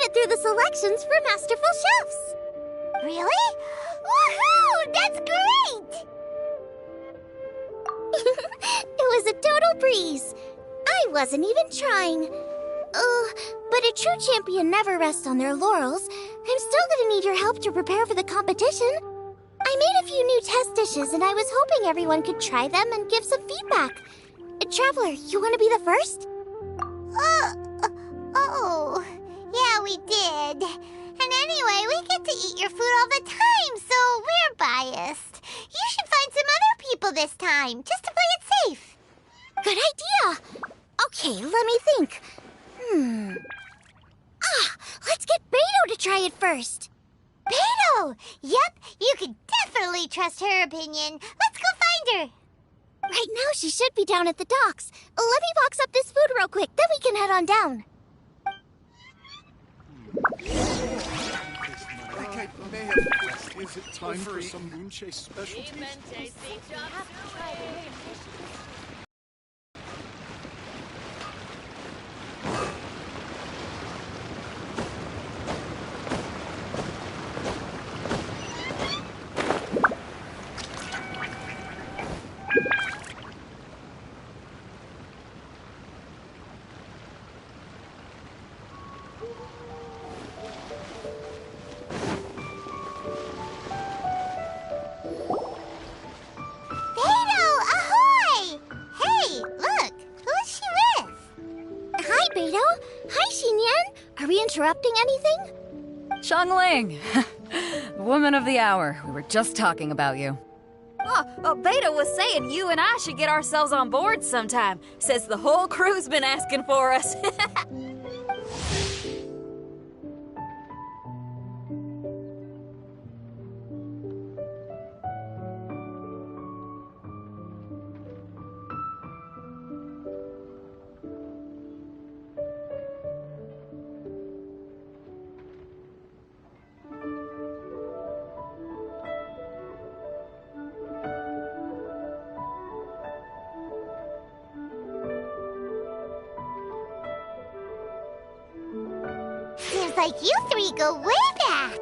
made it through the selections for Masterful Chefs! Really? Woohoo! That's great! It was a total breeze. I wasn't even trying. But a true champion never rests on their laurels. I'm still gonna need your help to prepare for the competition. I made a few new test dishes, and I was hoping everyone could try them and give some feedback. Traveler, you want to be the first? Oh, yeah, we did. And anyway, we get to eat your food all the time, so we're biased. You should find some other people this time, just to play it safe. Good idea. Okay, let me think. Let's get Beto to try it first. Beto! Yep, you can definitely trust her opinion. Let's go find her. Right now, she should be down at the docks. Let me box up this food real quick, then we can head on down. Is it time for some Moonchase specialties? Interrupting anything? Xiangling! Woman of the hour. We were just talking about you. Beto was saying you and I should get ourselves on board sometime. Says the whole crew's been asking for us. Seems like you three go way back.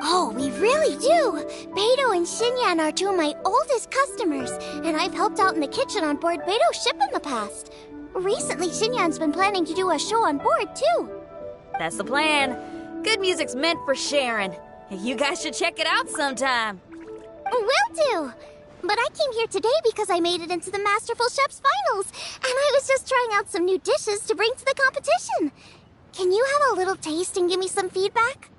Oh, we really do. Beto and Xinyan are two of my oldest customers, and I've helped out in the kitchen on board Beto's ship in the past. Recently, Xinyan's been planning to do a show on board, too. That's the plan. Good music's meant for sharing. You guys should check it out sometime. Will do. But I came here today because I made it into the Masterful Chef's finals, and I was just trying out some new dishes to bring to the competition. Can you have a little taste and give me some feedback?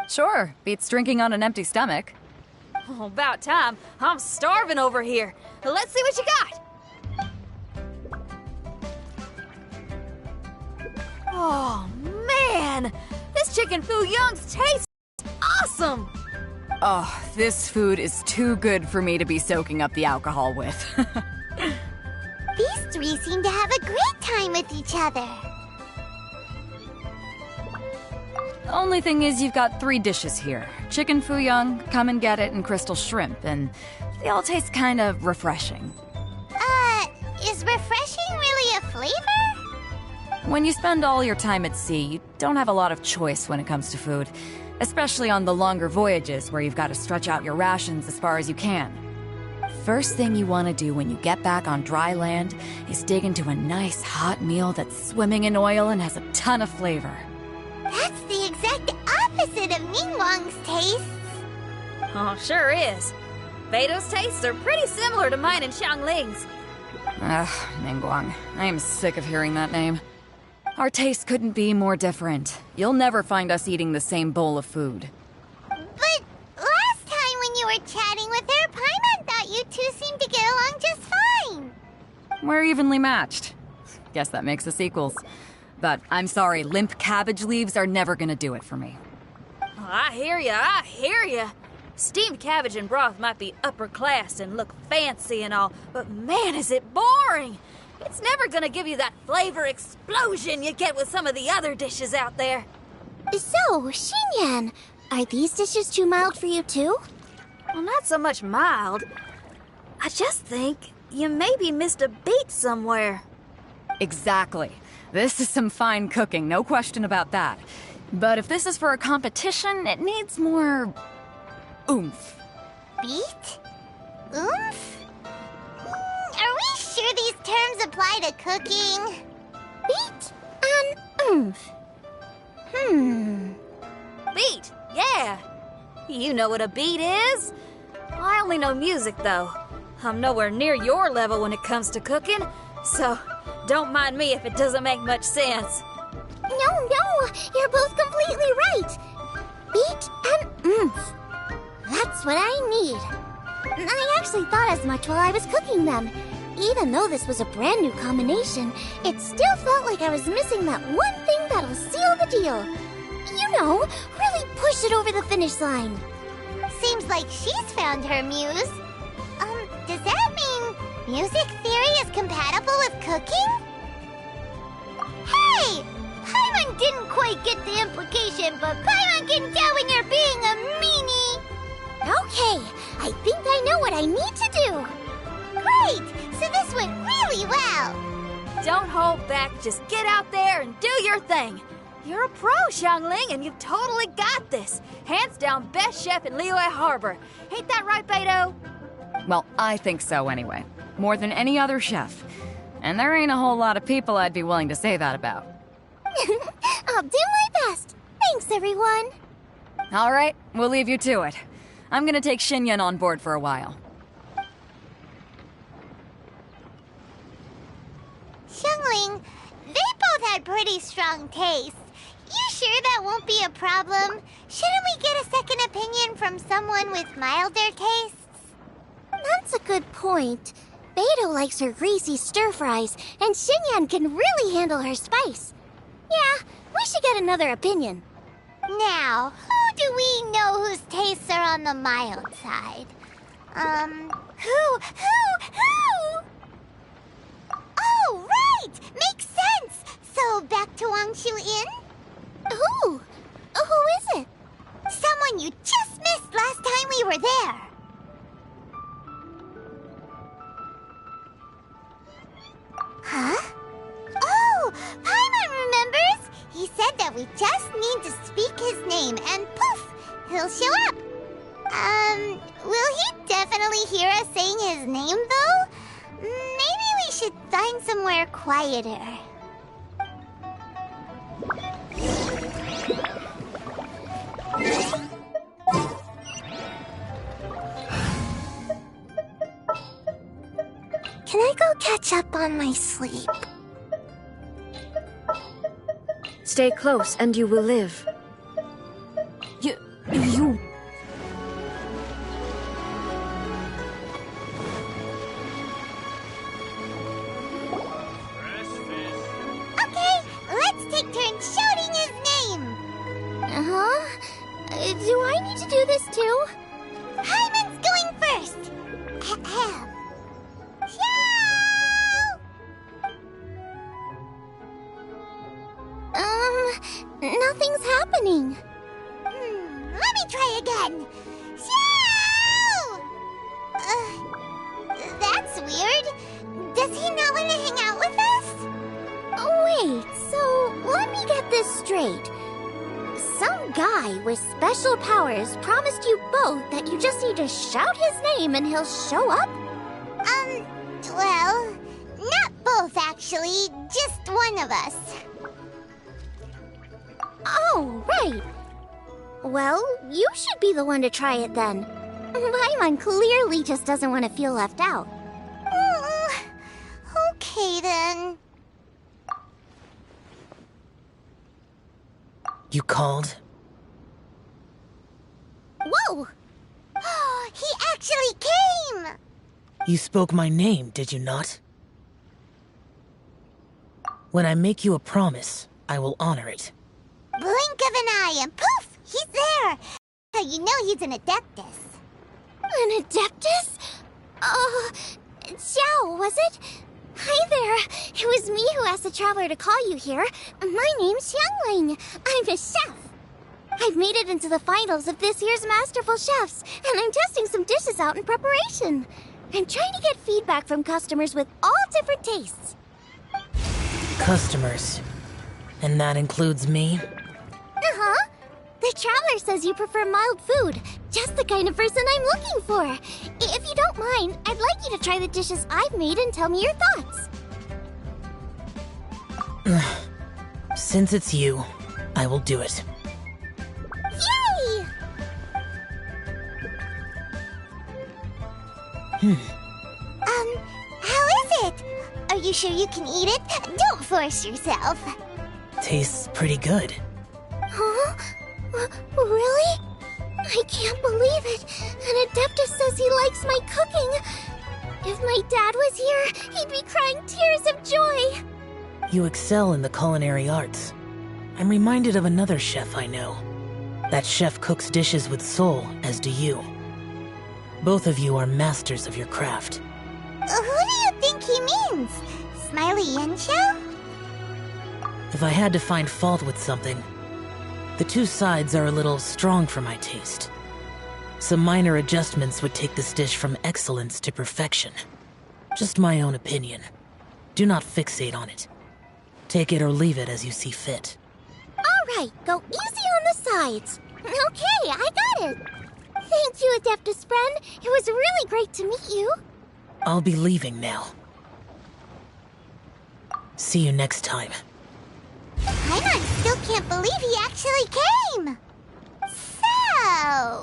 Sure. Beats drinking on an empty stomach. Oh, about time. I'm starving over here. Let's see what you got. Oh, man. This chicken fuyong's tastes awesome. Oh, this food is too good for me to be soaking up the alcohol with. These three seem to have a great time with each other. Only thing is you've got 3 dishes here. Chicken fuyong, come and get it, and crystal shrimp, and they all taste kind of refreshing. Is refreshing really a flavor? When you spend all your time at sea, you don't have a lot of choice when it comes to food, especially on the longer voyages where you've got to stretch out your rations as far as you can. First thing you want to do when you get back on dry land is dig into a nice hot meal that's swimming in oil and has a ton of flavor. That's the exact opposite of Ningguang's tastes. Oh, sure is. Beto's tastes are pretty similar to mine and Xiangling's. Ugh, Ningguang. I am sick of hearing that name. Our tastes couldn't be more different. You'll never find us eating the same bowl of food. But last time when you were chatting with her, Paimon thought you two seemed to get along just fine. We're evenly matched. Guess that makes us equals. But I'm sorry, limp cabbage leaves are never gonna do it for me. Oh, I hear ya. Steamed cabbage and broth might be upper class and look fancy and all, but man, is it boring! It's never gonna give you that flavor explosion you get with some of the other dishes out there. So, Xinyan, are these dishes too mild for you too? Well, not so much mild. I just think you maybe missed a beat somewhere. Exactly. This is some fine cooking, no question about that. But if this is for a competition, it needs more oomph. Beat? Oomph? Are we sure these terms apply to cooking? Beat and oomph. Beat, yeah. You know what a beat is? I only know music, though. I'm nowhere near your level when it comes to cooking, so don't mind me if it doesn't make much sense. No, you're both completely right. Beat and oomph. That's what I need. I actually thought as much while I was cooking them. Even though this was a brand new combination, it still felt like I was missing that one thing that'll seal the deal. You know, really push it over the finish line. Seems like she's found her muse. Does that mean music theory is compatible with cooking? Hey! Paimon didn't quite get the implication, but Paimon can tell when you're being a meanie. Okay, I think I know what I need to do. Great! So this went really well. Don't hold back, just get out there and do your thing. You're a pro, Xiangling, and you've totally got this. Hands down best chef in Liyue Harbor. Ain't that right, Beto? Well, I think so anyway. More than any other chef. And there ain't a whole lot of people I'd be willing to say that about. I'll do my best. Thanks, everyone. All right, we'll leave you to it. I'm gonna take Xinyan on board for a while. Xiangling, they both had pretty strong tastes. You sure that won't be a problem? Shouldn't we get a second opinion from someone with milder tastes? That's a good point. Beto likes her greasy stir-fries, and Xinyan can really handle her spice. Yeah, we should get another opinion. Now, who do we know whose tastes are on the mild side? Who? Oh, right! Makes sense! So, back to Wangshu Inn? Who? Who is it? Someone you just missed last time we were there. Huh? Oh, Paimon remembers! He said that we just need to speak his name and poof, he'll show up. Will he definitely hear us saying his name though? Maybe we should find somewhere quieter. Can I go catch up on my sleep? Stay close and you will live. You... Okay, let's take turns shouting his name. Uh-huh. Do I need to do this too? Hyman's going first. Ahem. Nothing's happening. Let me try again. Xiao! That's weird. Does he not want to hang out with us? Wait, so let me get this straight. Some guy with special powers promised you both that you just need to shout his name and he'll show up? Well, not both actually, just one of us. Oh, right. Well, you should be the one to try it then. Paimon clearly just doesn't want to feel left out. Okay then. You called? Whoa! He actually came! You spoke my name, did you not? When I make you a promise, I will honor it. Blink of an eye and poof! He's there! So you know he's an Adeptus. An Adeptus? Xiao, was it? Hi there. It was me who asked the Traveler to call you here. My name's Xiangling. I'm a chef. I've made it into the finals of this year's Masterful Chefs, and I'm testing some dishes out in preparation. I'm trying to get feedback from customers with all different tastes. Customers. And that includes me? Uh-huh. The Traveler says you prefer mild food. Just the kind of person I'm looking for. If you don't mind, I'd like you to try the dishes I've made and tell me your thoughts. Since it's you, I will do it. Yay! How is it? Are you sure you can eat it? Don't force yourself. Tastes pretty good. Huh? Really? I can't believe it. An Adeptus says he likes my cooking. If my dad was here, he'd be crying tears of joy. You excel in the culinary arts. I'm reminded of another chef I know. That chef cooks dishes with soul, as do you. Both of you are masters of your craft. Who do you think he means? Smiley Yensho? If I had to find fault with something, the two sides are a little strong for my taste. Some minor adjustments would take this dish from excellence to perfection. Just my own opinion. Do not fixate on it. Take it or leave it as you see fit. Alright, go easy on the sides. Okay, I got it. Thank you, Adeptus friend. It was really great to meet you. I'll be leaving now. See you next time. Paimon still can't believe he actually came! So,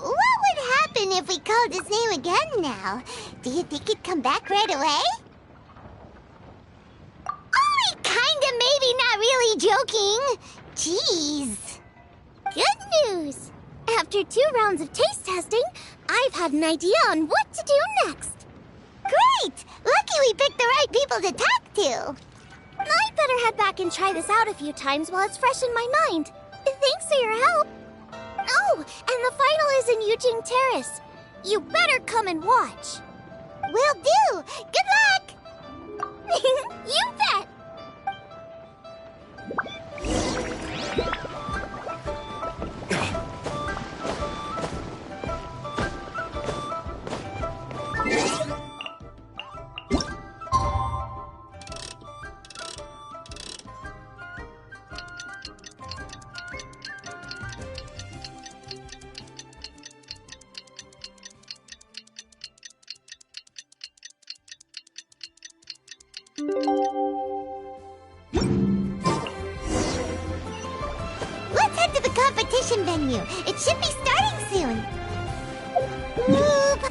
what would happen if we called his name again now? Do you think he'd come back right away? Only kinda, maybe, not really joking. Jeez. Good news! After 2 rounds of taste testing, I've had an idea on what to do next. Great! Lucky we picked the right people to talk to. I'd better head back and try this out a few times while it's fresh in my mind. Thanks for your help. Oh, and the final is in Yujing Terrace. You better come and watch. Will do. Good luck! You bet! Let's head to the competition venue. It should be starting soon. Whoop.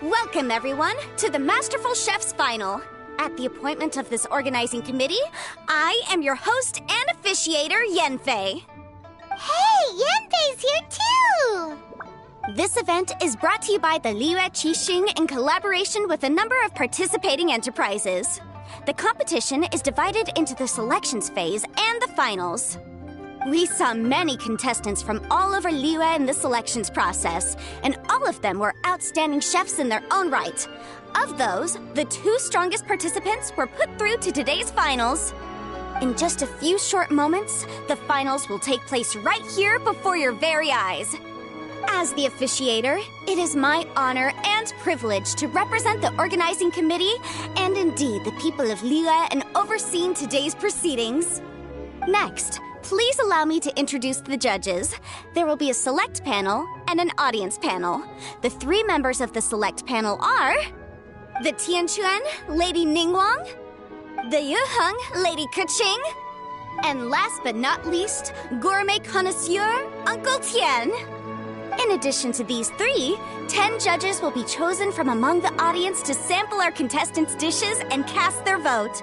Welcome, everyone, to the Masterful Chef's Final. At the appointment of this organizing committee, I am your host and officiator, Yanfei. Hey, Yanfei's here too! This event is brought to you by the Liyue Qixing in collaboration with a number of participating enterprises. The competition is divided into the selections phase and the finals. We saw many contestants from all over Liyue in the selections process, and all of them were outstanding chefs in their own right. Of those, the 2 strongest participants were put through to today's finals. In just a few short moments, the finals will take place right here before your very eyes. As the officiator, it is my honor and privilege to represent the organizing committee and indeed the people of Liyue in overseeing today's proceedings. Next, please allow me to introduce the judges. There will be a select panel and an audience panel. The 3 members of the select panel are the Tianquan, Lady Ningguang, the Yuheng, Lady Keqing, and last but not least, gourmet connoisseur, Uncle Tian. In addition to these 3, 10 judges will be chosen from among the audience to sample our contestants' dishes and cast their vote.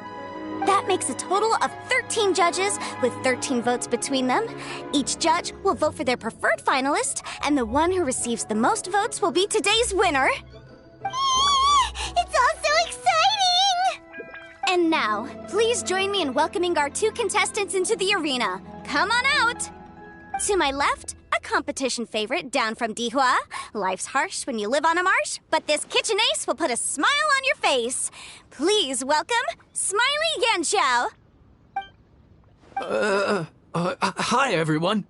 That makes a total of 13 judges with 13 votes between them. Each judge will vote for their preferred finalist, and the one who receives the most votes will be today's winner. It's all so exciting! And now, please join me in welcoming our 2 contestants into the arena. Come on out! To my left, a competition favorite down from Dihua. Life's harsh when you live on a marsh, but this kitchen ace will put a smile on your face. Please welcome Smiley Yanxiao. Hi, everyone.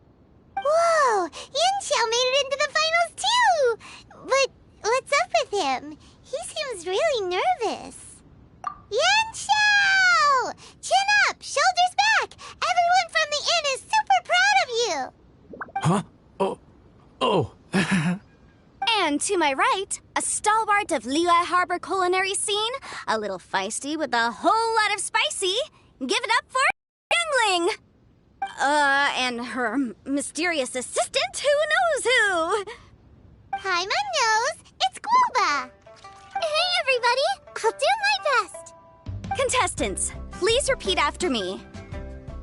Whoa! Yanxiao made it into the finals too! But what's up with him? He seems really nervous. Yanxiao! Chin up! Shoulders back! Everyone from the inn is super proud of you! Huh? Oh. And to my right, a stalwart of Liyue Harbor culinary scene, a little feisty with a whole lot of spicy. Give it up for Xiangling! And her mysterious assistant, who knows who? Paimon knows! It's Guoba! Hey, everybody! I'll do my best! Contestants, please repeat after me.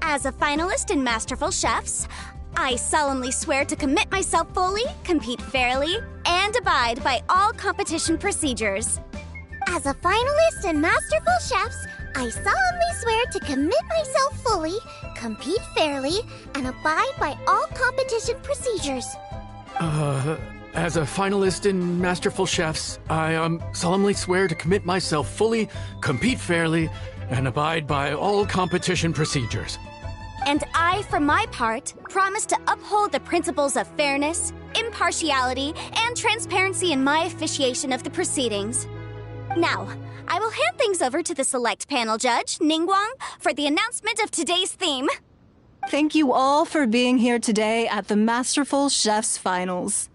As a finalist in Masterful Chefs, I solemnly swear to commit myself fully, compete fairly, and abide by all competition procedures. As a finalist in Masterful Chefs, I solemnly swear to commit myself fully, compete fairly, and abide by all competition procedures. As a finalist in Masterful Chefs, I solemnly swear to commit myself fully, compete fairly, and abide by all competition procedures. And I, for my part, promise to uphold the principles of fairness, impartiality, and transparency in my officiation of the proceedings. Now, I will hand things over to the select panel judge, Ningguang, for the announcement of today's theme. Thank you all for being here today at the Masterful Chefs Finals.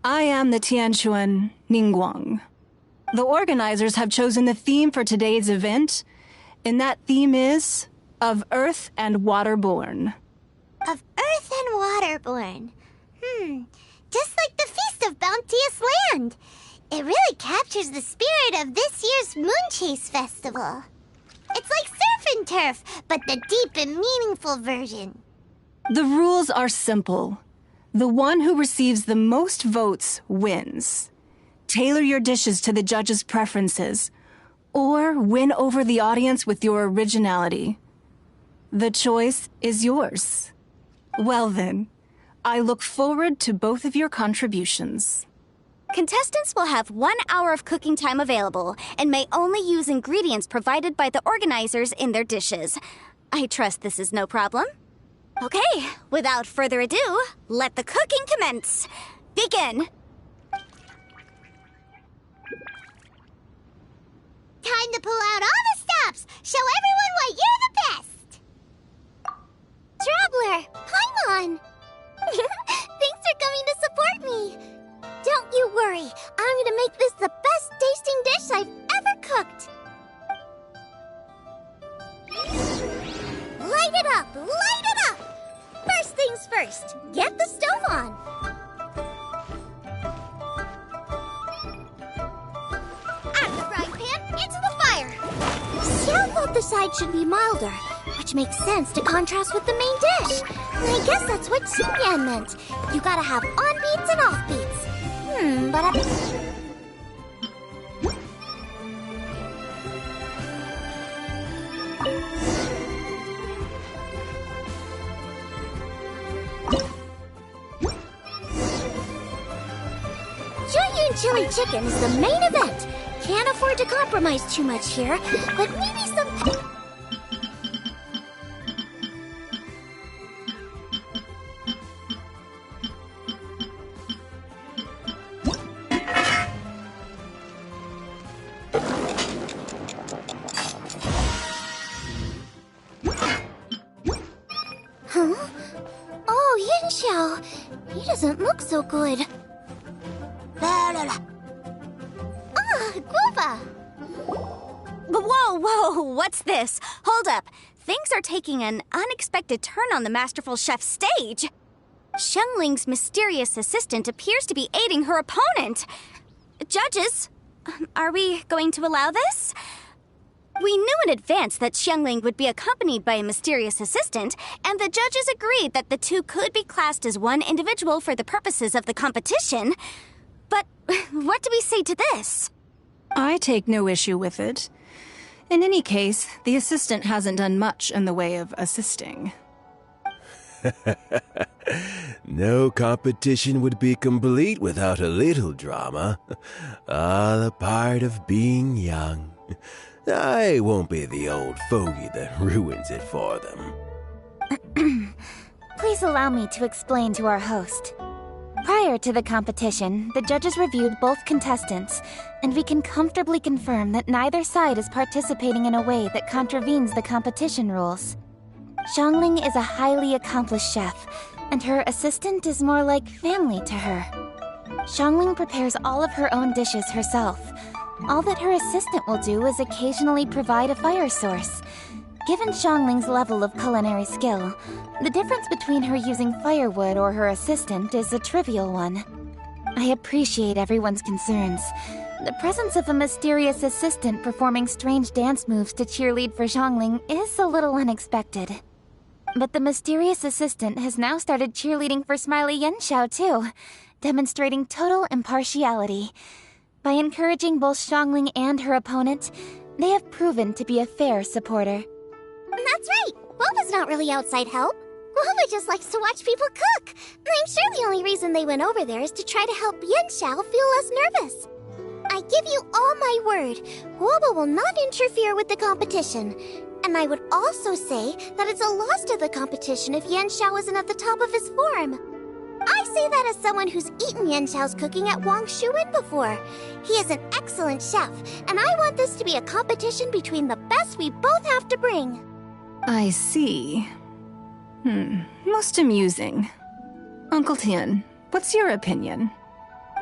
I am the Tianquan Ningguang. The organizers have chosen the theme for today's event, and that theme is of Earth and Waterborn. Of Earth and Waterborn. Just like the Feast of Bounteous Land. It really captures the spirit of this year's Moon Chase Festival. It's like surf and turf, but the deep and meaningful version. The rules are simple. The one who receives the most votes wins. Tailor your dishes to the judges' preferences, or win over the audience with your originality. The choice is yours. Well then, I look forward to both of your contributions. Contestants will have 1 hour of cooking time available and may only use ingredients provided by the organizers in their dishes. I trust this is no problem. Okay, without further ado, let the cooking commence. Begin! Time to pull out all the stops! Show everyone why you're the best! Traveler, Paimon! Thanks for coming to support me. Don't you worry, I'm gonna make this the best tasting dish I've ever cooked. Light it up! Light it up! First things first, get the stove on. Out of the frying pan, into the fire. Xiao thought the side should be milder, which makes sense to contrast with the main dish. I guess that's what Xinyan meant. You gotta have on-beats and off-beats. But Jueyun Chili Chicken is the main event. Can't afford to compromise too much here, but maybe some... Huh? Oh, Yanxiao. He doesn't look so good. Guoba! Whoa, what's this? Hold up. Things are taking an unexpected turn on the Masterful Chef stage. Xiangling's mysterious assistant appears to be aiding her opponent. Judges, are we going to allow this? We knew in advance that Xiangling would be accompanied by a mysterious assistant, and the judges agreed that the two could be classed as one individual for the purposes of the competition. But what do we say to this? I take no issue with it. In any case, the assistant hasn't done much in the way of assisting. No competition would be complete without a little drama. All a part of being young. I won't be the old fogey that ruins it for them. Please allow me to explain to our host. Prior to the competition, the judges reviewed both contestants, and we can comfortably confirm that neither side is participating in a way that contravenes the competition rules. Xiangling is a highly accomplished chef, and her assistant is more like family to her. Xiangling prepares all of her own dishes herself. All that her assistant will do is occasionally provide a fire source. Given Xiangling's level of culinary skill, the difference between her using firewood or her assistant is a trivial one. I appreciate everyone's concerns. The presence of a mysterious assistant performing strange dance moves to cheerlead for Xiangling is a little unexpected. But the mysterious assistant has now started cheerleading for Smiley Yenshao too, demonstrating total impartiality. By encouraging both Xiangling and her opponent, they have proven to be a fair supporter. That's right! Boba's not really outside help. Boba just likes to watch people cook. I'm sure the only reason they went over there is to try to help Yenshao feel less nervous. I give you all my word, Boba will not interfere with the competition. And I would also say that it's a loss to the competition if Yenshao isn't at the top of his form. I say that as someone who's eaten Yenshao's cooking at Wang Shuin before. He is an excellent chef, and I want this to be a competition between the best we both have to bring. I see. Most amusing. Uncle Tian, what's your opinion?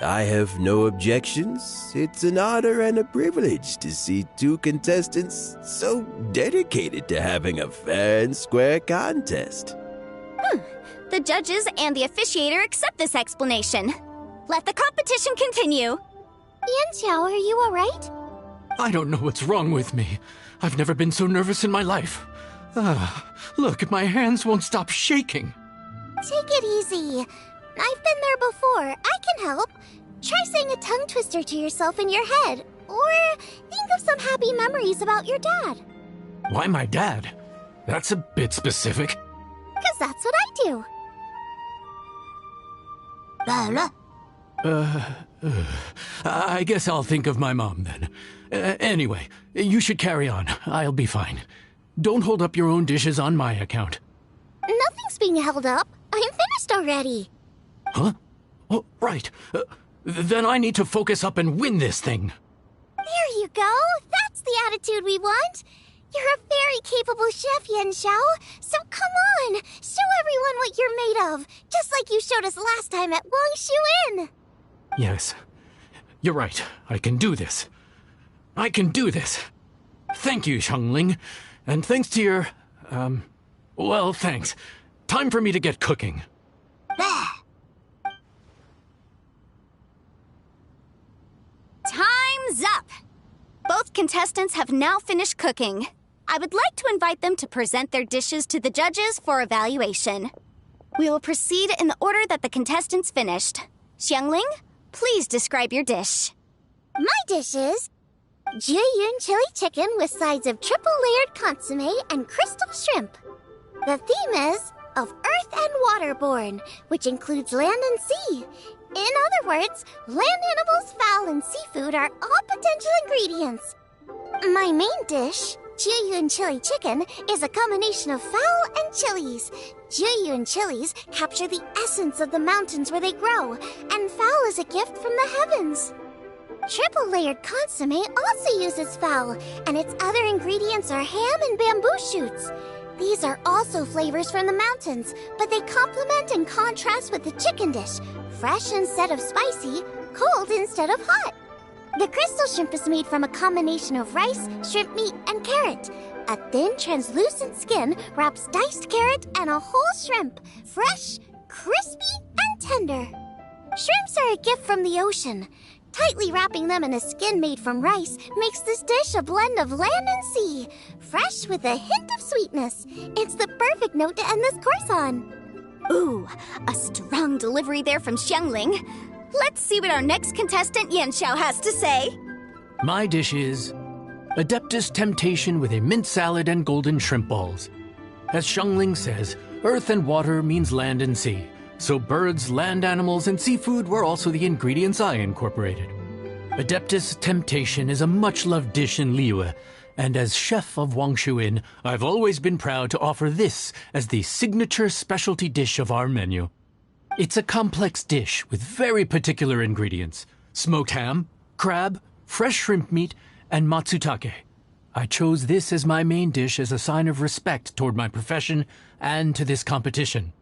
I have no objections. It's an honor and a privilege to see two contestants so dedicated to having a fair and square contest. The judges and the officiator accept this explanation. Let the competition continue. Yenshao, are you alright? I don't know what's wrong with me. I've never been so nervous in my life. Look, my hands won't stop shaking. Take it easy. I've been there before. I can help. Try saying a tongue twister to yourself in your head. Or think of some happy memories about your dad. Why my dad? That's a bit specific. 'Cause that's what I do. I guess I'll think of my mom then. Anyway, you should carry on. I'll be fine. Don't hold up your own dishes on my account. Nothing's being held up. I'm finished already. Huh? Oh, right. Then I need to focus up and win this thing. There you go. That's the attitude we want. You're a very capable chef, Yenshao. So come on, show everyone what you're made of, just like you showed us last time at Wang Shuin. Yes, you're right. I can do this. I can do this. Thank you, Xiangling. And thanks to your, well, thanks. Time for me to get cooking. Time's up! Both contestants have now finished cooking. I would like to invite them to present their dishes to the judges for evaluation. We will proceed in the order that the contestants finished. Xiangling, please describe your dish. My dish is Jiyun chili chicken with sides of triple-layered consomme and crystal shrimp. The theme is of earth and waterborne, which includes land and sea. In other words, land animals, fowl, and seafood are all potential ingredients. My main dish, Jiyun chili chicken, is a combination of fowl and chilies. Jiyun chilies capture the essence of the mountains where they grow, and fowl is a gift from the heavens. Triple-layered consomme also uses fowl, and its other ingredients are ham and bamboo shoots. These are also flavors from the mountains, but they complement and contrast with the chicken dish, fresh instead of spicy, cold instead of hot. The crystal shrimp is made from a combination of rice, shrimp meat, and carrot. A thin, translucent skin wraps diced carrot and a whole shrimp, fresh, crispy, and tender. Shrimps are a gift from the ocean. Tightly wrapping them in a skin made from rice makes this dish a blend of land and sea, fresh with a hint of sweetness. It's the perfect note to end this course on. Ooh, a strong delivery there from Xiangling. Let's see what our next contestant Yenshao has to say. My dish is Adeptus temptation with a mint salad and golden shrimp balls. As Xiangling says, earth and water means land and sea. So birds, land animals, and seafood were also the ingredients I incorporated. Adeptus temptation is a much-loved dish in Liyue, and as chef of Wangshu Inn, I've always been proud to offer this as the signature specialty dish of our menu. It's a complex dish with very particular ingredients: smoked ham, crab, fresh shrimp meat, and matsutake. I chose this as my main dish as a sign of respect toward my profession and to this competition.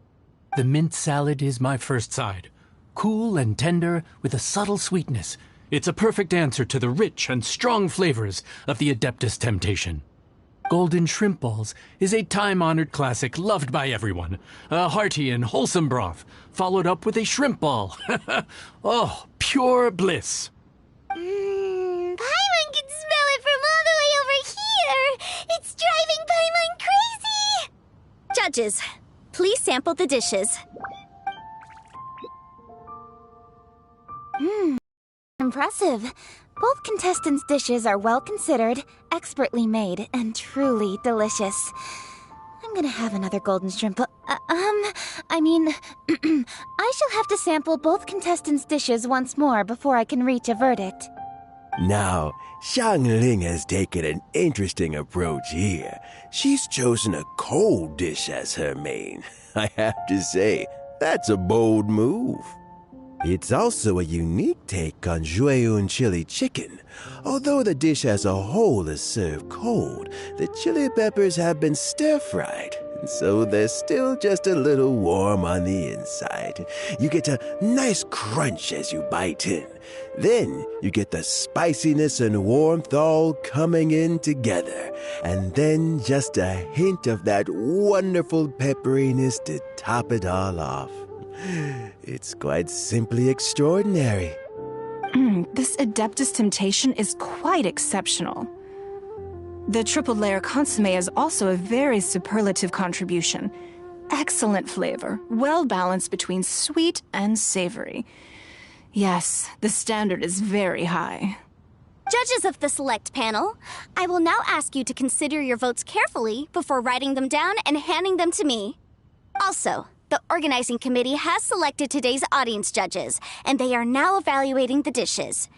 The mint salad is my first side. Cool and tender with a subtle sweetness, it's a perfect answer to the rich and strong flavors of the Adeptus temptation. Golden shrimp balls is a time-honored classic loved by everyone. A hearty and wholesome broth, followed up with a shrimp ball. Oh, pure bliss. Paimon can smell it from all the way over here! It's driving Paimon crazy! Judges, please sample the dishes. Impressive. Both contestants' dishes are well considered, expertly made, and truly delicious. I'm gonna have another golden shrimp. I shall have to sample both contestants' dishes once more before I can reach a verdict. Now, Xiangling has taken an interesting approach here. She's chosen a cold dish as her main. I have to say, that's a bold move. It's also a unique take on Jueyun chili chicken. Although the dish as a whole is served cold, the chili peppers have been stir-fried, so they're still just a little warm on the inside. You get a nice crunch as you bite in. Then you get the spiciness and warmth all coming in together. And then just a hint of that wonderful pepperiness to top it all off. It's quite simply extraordinary. This Adeptus temptation is quite exceptional. The triple layer consomme is also a very superlative contribution. Excellent flavor, well balanced between sweet and savory. Yes, the standard is very high. Judges of the select panel, I will now ask you to consider your votes carefully before writing them down and handing them to me. Also, the organizing committee has selected today's audience judges, and they are now evaluating the dishes.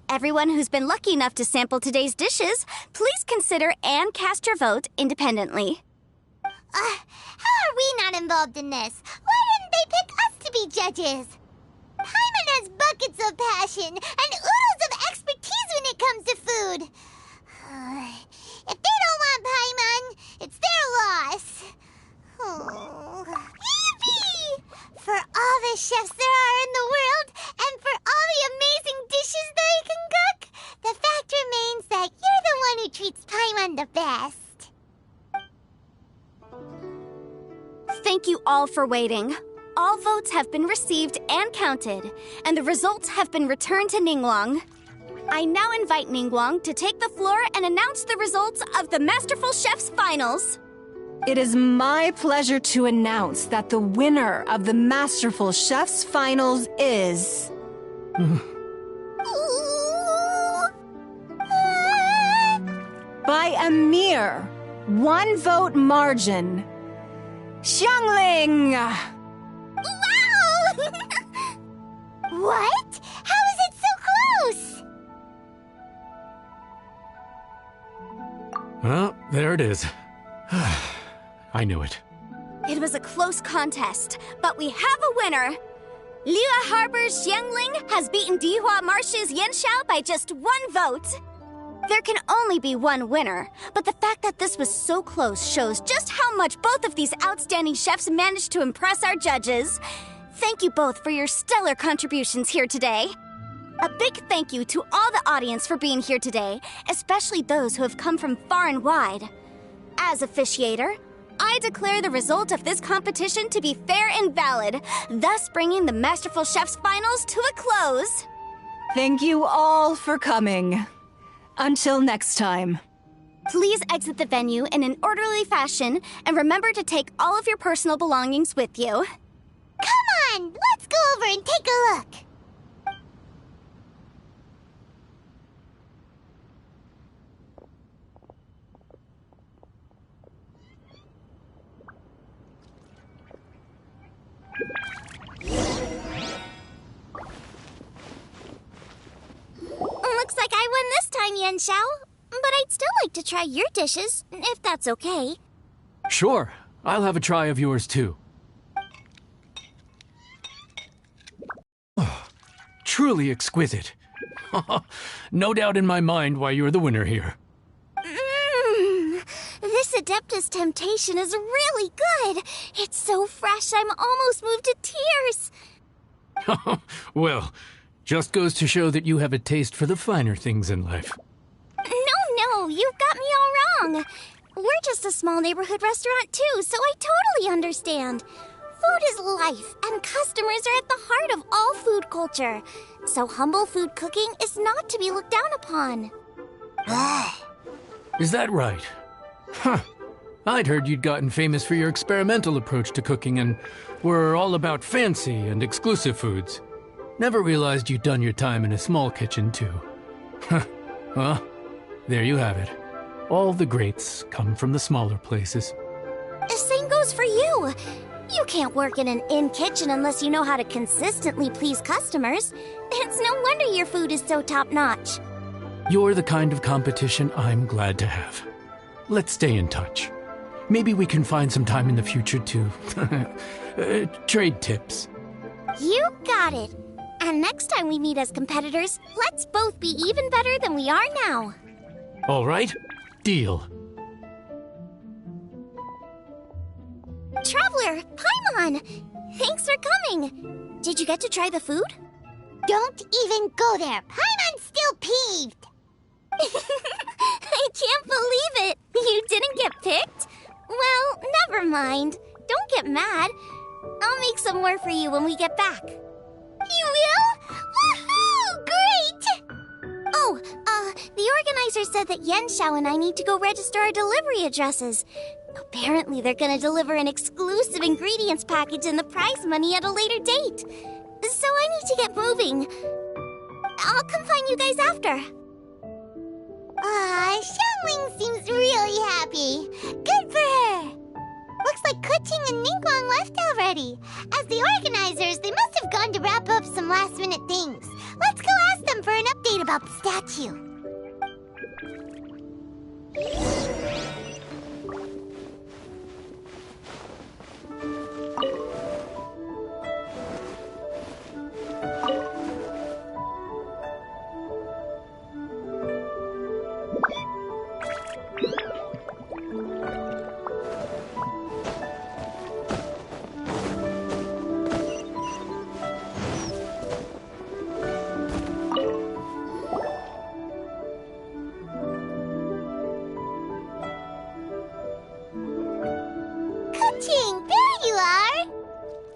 Everyone who's been lucky enough to sample today's dishes, please consider and cast your vote independently. How are we not involved in this? Why didn't they pick us to be judges? Paimon has buckets of passion and oodles of expertise when it comes to food. If they don't want Paimon, it's their loss. Yippee! For all the chefs there are in the world, and for all the amazing dishes they can cook, the fact remains that you're the one who treats Paimon the best. Thank you all for waiting. All votes have been received and counted, and the results have been returned to Ningguang. I now invite Ningguang to take the floor and announce the results of the Masterful Chef's Finals. It is my pleasure to announce that the winner of the Masterful Chef's Finals is... by a mere 1 vote margin, Xiangling! Wow! What? How is it so close? Well, there it is. I knew it. It was a close contest, but we have a winner. Liyue Harbor's Xiangling has beaten Dihua Marsh's Yanxiao by just 1 vote. There can only be one winner, but the fact that this was so close shows just how much both of these outstanding chefs managed to impress our judges. Thank you both for your stellar contributions here today. A big thank you to all the audience for being here today, especially those who have come from far and wide. As officiator, I declare the result of this competition to be fair and valid, thus bringing the Masterful Chef's Finals to a close. Thank you all for coming. Until next time. Please exit the venue in an orderly fashion, and remember to take all of your personal belongings with you. Come on, let's go over and take a look. fine, Yen Xiao. But I'd still like to try your dishes, if that's okay. Sure, I'll have a try of yours too. Oh, truly exquisite. No doubt in my mind why you're the winner here. This Adeptus Temptation is really good. It's so fresh, I'm almost moved to tears. Well, just goes to show that you have a taste for the finer things in life. No, you've got me all wrong. We're just a small neighborhood restaurant too, so I totally understand. Food is life, and customers are at the heart of all food culture. So humble food cooking is not to be looked down upon. Is that right? Huh. I'd heard you'd gotten famous for your experimental approach to cooking and were all about fancy and exclusive foods. Never realized you'd done your time in a small kitchen, too. Well, there you have it. All the greats come from the smaller places. The same goes for you. You can't work in an inn kitchen unless you know how to consistently please customers. It's no wonder your food is so top-notch. You're the kind of competition I'm glad to have. Let's stay in touch. Maybe we can find some time in the future to trade tips. You got it. And next time we meet as competitors, let's both be even better than we are now. All right, deal. Traveler, Paimon! Thanks for coming. Did you get to try the food? Don't even go there. Paimon's still peeved. I can't believe it. You didn't get picked? Well, never mind. Don't get mad. I'll make some more for you when we get back. You will? Woohoo! Great! Oh, the organizer said that Yen Xiao and I need to go register our delivery addresses. Apparently they're gonna deliver an exclusive ingredients package and the prize money at a later date. So I need to get moving. I'll come find you guys after. Xiangling seems really happy. Good for her. Looks like Kuching and Ningguang left already. As the organizers, they must have gone to wrap up some last-minute things. Let's go ask them for an update about the statue.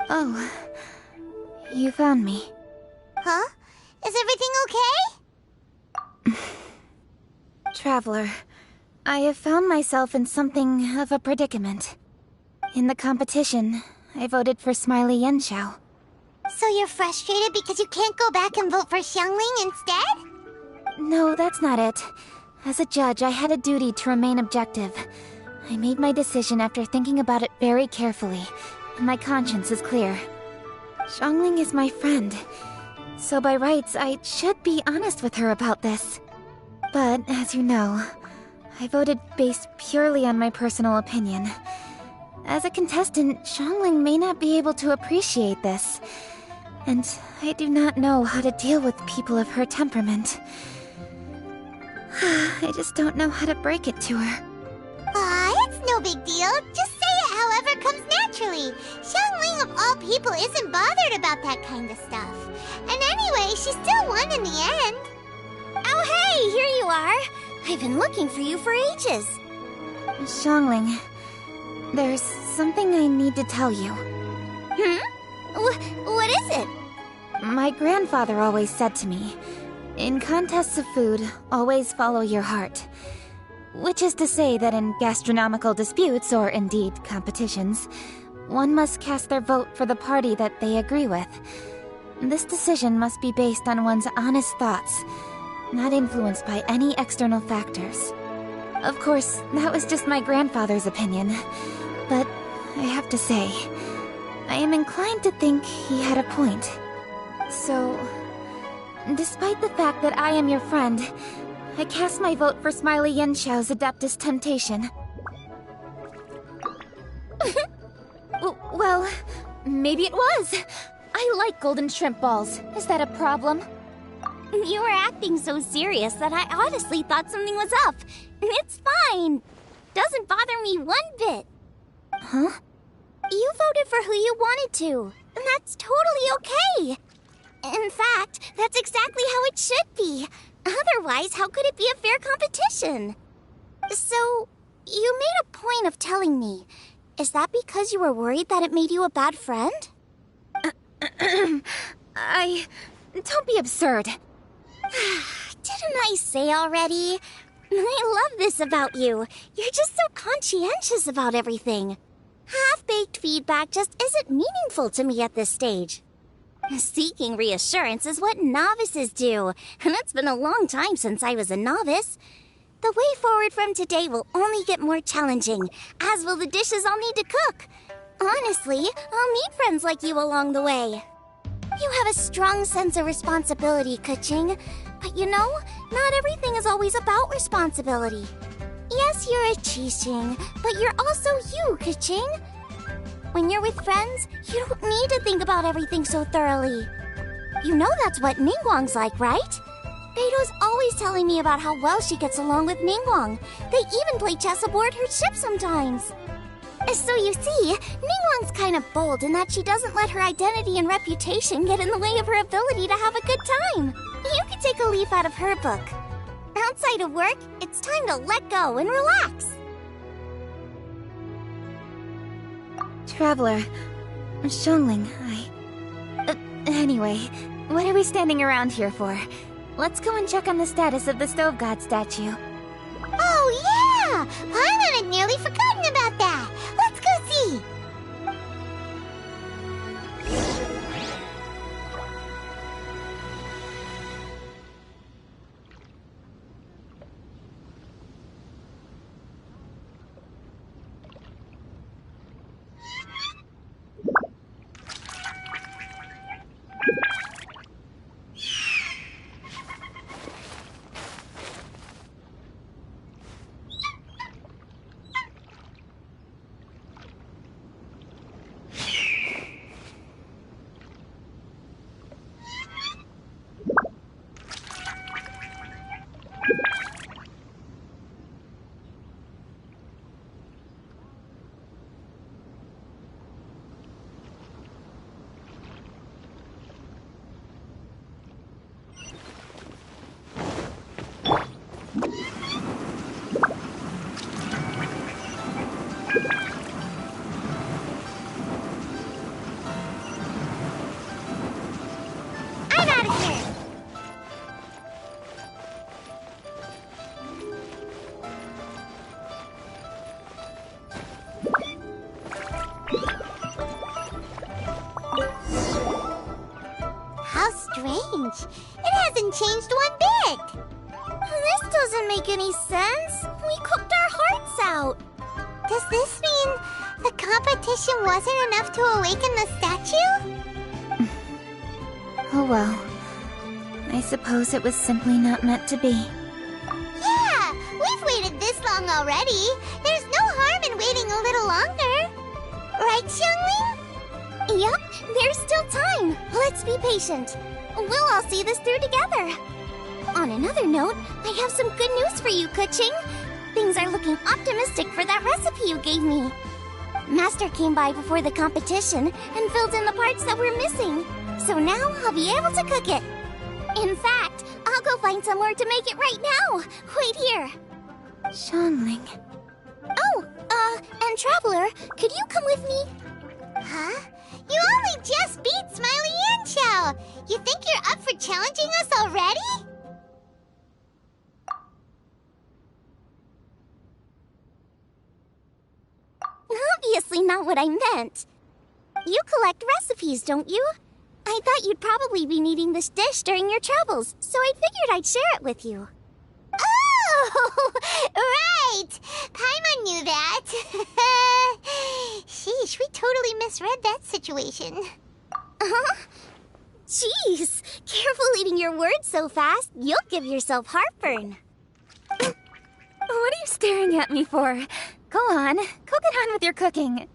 Oh, you found me. Huh? Is everything okay? Traveler, I have found myself in something of a predicament. In the competition, I voted for Smiley Yenshao. So you're frustrated because you can't go back and vote for Xiangling instead? No, that's not it. As a judge, I had a duty to remain objective. I made my decision after thinking about it very carefully. My conscience is clear. Xiangling is my friend, so by rights I should be honest with her about this. But, as you know, I voted based purely on my personal opinion. As a contestant, Xiangling may not be able to appreciate this, and I do not know how to deal with people of her temperament. I just don't know how to break it to her. It's no big deal. Just say it however comes naturally. Xiangling of all people isn't bothered about that kind of stuff. And anyway, she still won in the end. Oh hey, here you are. I've been looking for you for ages. Xiangling, there's something I need to tell you. What is it? My grandfather always said to me, in contests of food, always follow your heart. Which is to say that in gastronomical disputes, or indeed competitions, one must cast their vote for the party that they agree with. This decision must be based on one's honest thoughts, not influenced by any external factors. Of course, that was just my grandfather's opinion, but I have to say, I am inclined to think he had a point. So, despite the fact that I am your friend, I cast my vote for Smiley Yenchao's Adeptus Temptation. Well, maybe it was. I like golden shrimp balls. Is that a problem? You were acting so serious that I honestly thought something was up. It's fine. Doesn't bother me one bit. Huh? You voted for who you wanted to, and that's totally okay. In fact, that's exactly how it should be. Otherwise, how could it be a fair competition? So, you made a point of telling me. Is that because you were worried that it made you a bad friend? Don't be absurd. Didn't I say already? I love this about you. You're just so conscientious about everything. Half-baked feedback just isn't meaningful to me at this stage. Seeking reassurance is what novices do, and it's been a long time since I was a novice. The way forward from today will only get more challenging, as will the dishes I'll need to cook. Honestly, I'll meet friends like you along the way. You have a strong sense of responsibility, Keqing. But you know, not everything is always about responsibility. Yes, you're a Qixing, but you're also you, Keqing. When you're with friends, you don't need to think about everything so thoroughly. You know that's what Ningguang's like, right? Beto's always telling me about how well she gets along with Ningguang. They even play chess aboard her ship sometimes. So you see, Ningguang's kind of bold in that she doesn't let her identity and reputation get in the way of her ability to have a good time. You could take a leaf out of her book. Outside of work, it's time to let go and relax. Traveler, Xiangling, anyway, what are we standing around here for? Let's go and check on the status of the Stove God statue. Oh, yeah! Paimon had nearly forgotten about that. Let's go see. It hasn't changed one bit. This doesn't make any sense. We cooked our hearts out. Does this mean the competition wasn't enough to awaken the statue? Oh well. I suppose it was simply not meant to be. Yeah, we've waited this long already. There's no harm in waiting a little longer. Right, Xiangling? Yep, there's still time. Let's be patient. We'll all see this through together. On another note, I have some good news for you, Keqing. Things are looking optimistic for that recipe you gave me. Master came by before the competition and filled in the parts that were missing. So now I'll be able to cook it. In fact, I'll go find somewhere to make it right now. Wait here. Xiangling. Oh, and Traveler, could you come with me? Huh? You only just beat Smiley Yanchao! You think you're up for challenging us already? Obviously not what I meant. You collect recipes, don't you? I thought you'd probably be needing this dish during your travels, so I figured I'd share it with you. Oh, right! Paimon knew that. Sheesh, we totally misread that situation. Jeez, careful eating your words so fast, you'll give yourself heartburn. What are you staring at me for? Go on, go get on with your cooking.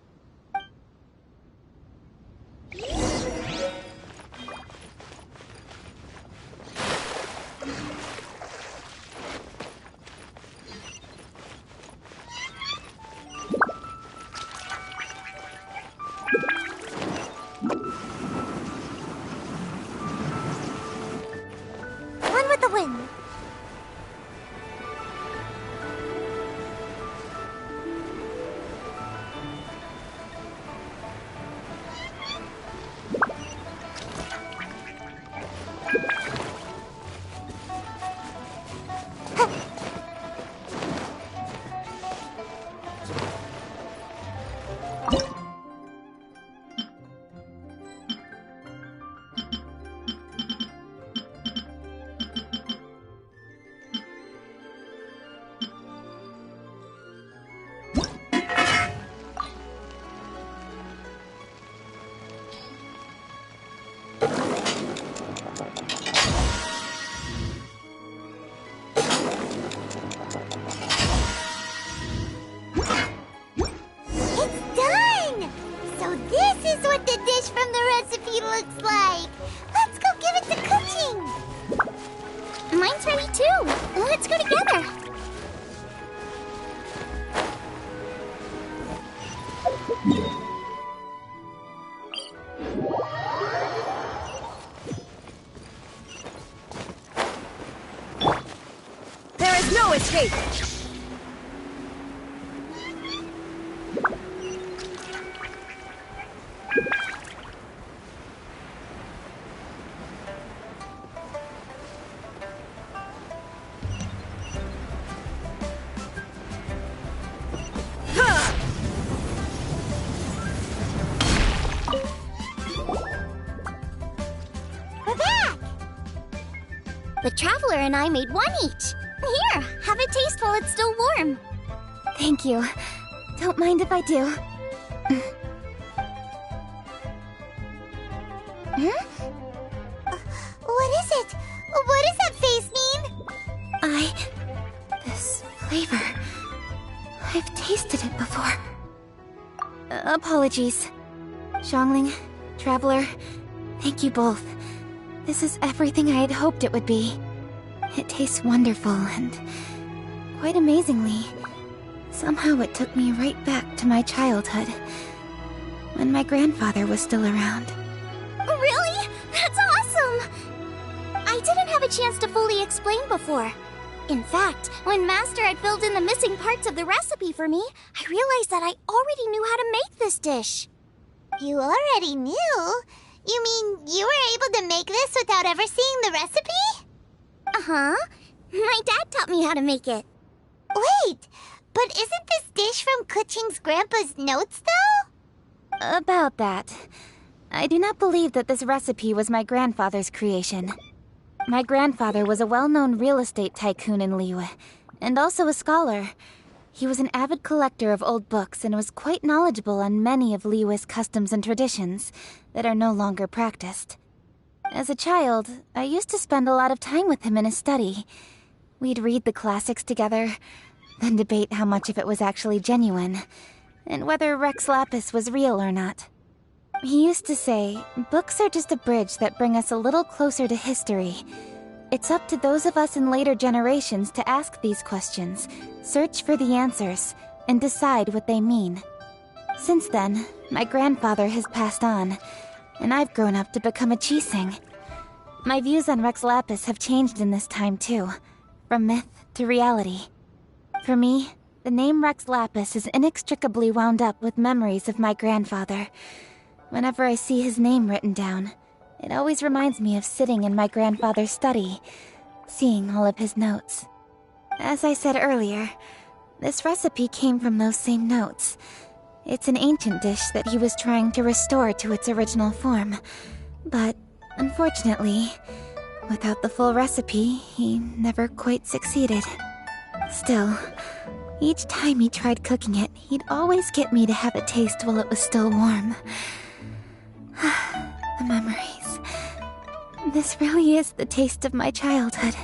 One with the wind. Looks like. Let's go give it to cooking. Mine's ready too. Let's go together. There is no escape. The Traveler and I made one each. Here, have a taste while it's still warm. Thank you. Don't mind if I do. What is it? What does that face mean? This flavor. I've tasted it before. Apologies. Xiangling, Traveler, thank you both. This is everything I had hoped it would be. It tastes wonderful and, quite amazingly, somehow it took me right back to my childhood, when my grandfather was still around. Really? That's awesome! I didn't have a chance to fully explain before. In fact, when Master had filled in the missing parts of the recipe for me, I realized that I already knew how to make this dish. You already knew? You mean you were able to make this without ever seeing the recipe? Uh-huh. My dad taught me how to make it. Wait, but isn't this dish from Kuching's grandpa's notes, though? About that. I do not believe that this recipe was my grandfather's creation. My grandfather was a well-known real estate tycoon in Liyue, and also a scholar. He was an avid collector of old books and was quite knowledgeable on many of Liyue's customs and traditions that are no longer practiced. As a child, I used to spend a lot of time with him in his study. We'd read the classics together, then debate how much of it was actually genuine, and whether Rex Lapis was real or not. He used to say, books are just a bridge that bring us a little closer to history. It's up to those of us in later generations to ask these questions, search for the answers, and decide what they mean. Since then, my grandfather has passed on, and I've grown up to become a Qixing. My views on Rex Lapis have changed in this time too, from myth to reality. For me, the name Rex Lapis is inextricably wound up with memories of my grandfather. Whenever I see his name written down, it always reminds me of sitting in my grandfather's study, seeing all of his notes. As I said earlier, this recipe came from those same notes. It's an ancient dish that he was trying to restore to its original form. But, unfortunately, without the full recipe, he never quite succeeded. Still, each time he tried cooking it, he'd always get me to have a taste while it was still warm. The memories. This really is the taste of my childhood.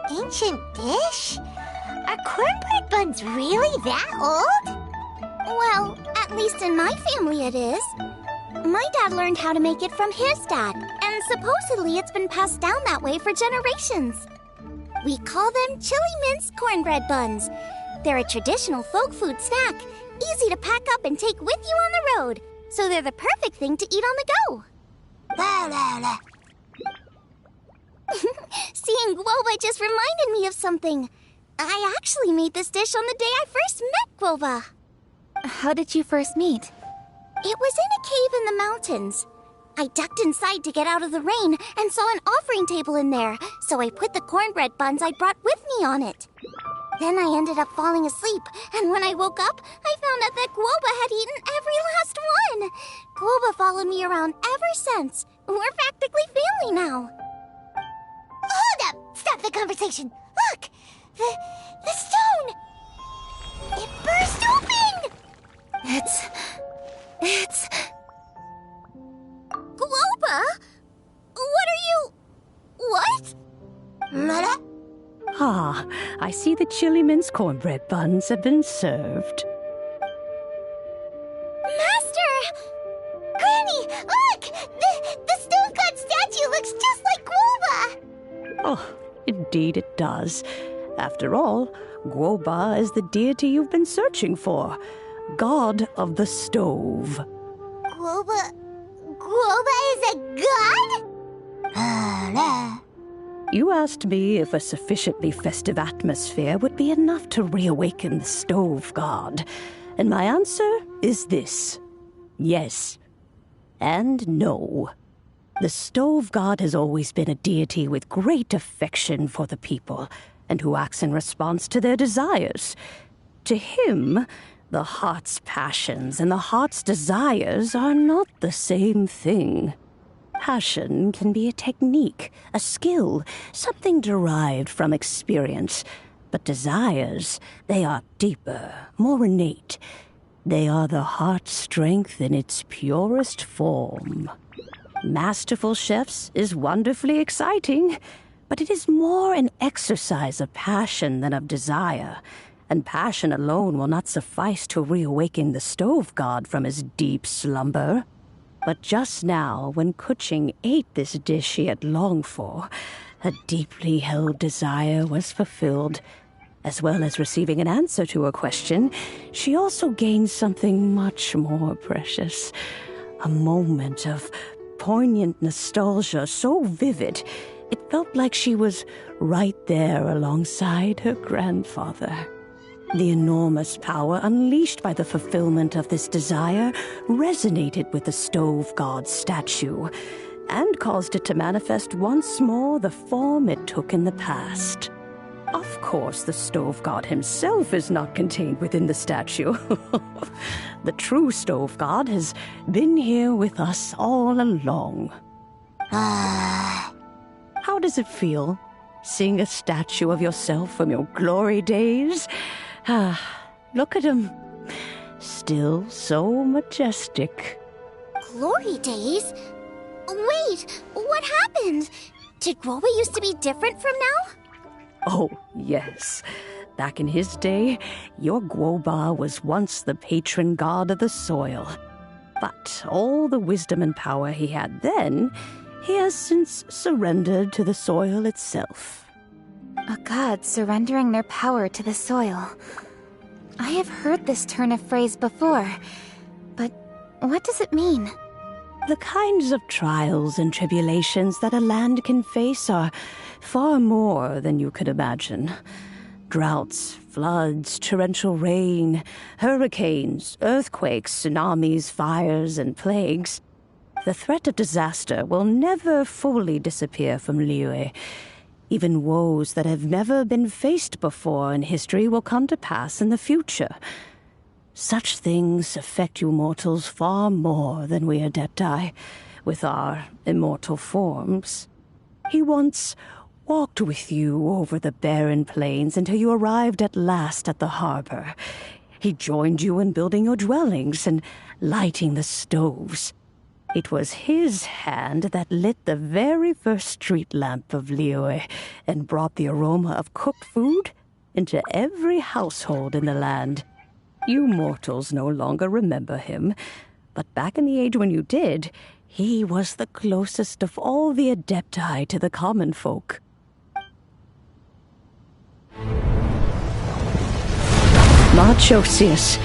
Ancient dish? Are Are cornbread buns really that old? Well, at least in my family it is. My dad learned how to make it from his dad, and supposedly it's been passed down that way for generations. We call them chili mince cornbread buns. They're a traditional folk food snack, easy to pack up and take with you on the road, so they're the perfect thing to eat on the go. La la la. Seeing Guoba just reminded me of something. I actually made this dish on the day I first met Guoba. How did you first meet? It was in a cave in the mountains. I ducked inside to get out of the rain and saw an offering table in there, so I put the cornbread buns I brought with me on it. Then I ended up falling asleep, and when I woke up, I found out that Guoba had eaten every last one. Guoba followed me around ever since. We're practically family now. Hold up! Stop the conversation. Look! The stone! It burst open! It's... Guoba? What are you... What? Mother? Ah, I see the chili mince cornbread buns have been served. Master! Granny, look! The stone god statue looks just like Guoba! Oh, indeed it does. After all, Guoba is the deity you've been searching for. God of the stove. Guoba is a god? You asked me if a sufficiently festive atmosphere would be enough to reawaken the stove god. And my answer is this. Yes. And no. The stove god has always been a deity with great affection for the people, and who acts in response to their desires. To him, the heart's passions and the heart's desires are not the same thing. Passion can be a technique, a skill, something derived from experience. But desires, they are deeper, more innate. They are the heart's strength in its purest form. Masterful chefs is wonderfully exciting, but it is more an exercise of passion than of desire. And passion alone will not suffice to reawaken the stove god from his deep slumber. But just now, when Kuching ate this dish she had longed for, a deeply held desire was fulfilled. As well as receiving an answer to her question, she also gained something much more precious. A moment of poignant nostalgia so vivid, it felt like she was right there alongside her grandfather. The enormous power unleashed by the fulfillment of this desire resonated with the stove god's statue and caused it to manifest once more the form it took in the past. Of course, the stove god himself is not contained within the statue. The true stove god has been here with us all along. How does it feel, seeing a statue of yourself from your glory days? Look at him. Still so majestic. Glory days? Wait, what happened? Did Guoba used to be different from now? Oh, yes. Back in his day, your Guoba was once the patron god of the soil. But all the wisdom and power he had then, he has since surrendered to the soil itself. A god surrendering their power to the soil. I have heard this turn of phrase before, but what does it mean? The kinds of trials and tribulations that a land can face are far more than you could imagine. Droughts, floods, torrential rain, hurricanes, earthquakes, tsunamis, fires, and plagues. The threat of disaster will never fully disappear from Liyue. Even woes that have never been faced before in history will come to pass in the future. Such things affect you mortals far more than we Adepti, with our immortal forms. He once walked with you over the barren plains until you arrived at last at the harbor. He joined you in building your dwellings and lighting the stoves. It was his hand that lit the very first street lamp of Liyue and brought the aroma of cooked food into every household in the land. You mortals no longer remember him, but back in the age when you did, he was the closest of all the Adepti to the common folk. Marchosius,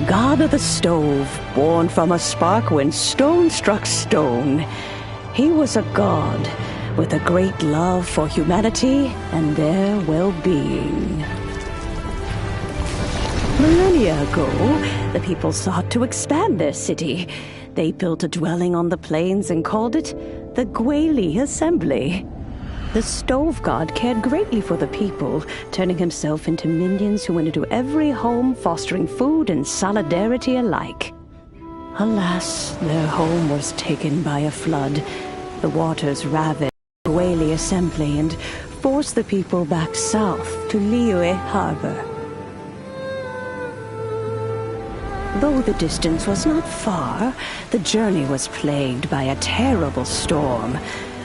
god of the stove, born from a spark when stone struck stone. He was a god with a great love for humanity and their well-being. Millennia ago, the people sought to expand their city. They built a dwelling on the plains and called it the Gweli Assembly. The stove god cared greatly for the people, turning himself into minions who went into every home, fostering food and solidarity alike. Alas, their home was taken by a flood. The waters ravaged the Gweli Assembly and forced the people back south to Liyue Harbor. Though the distance was not far, the journey was plagued by a terrible storm.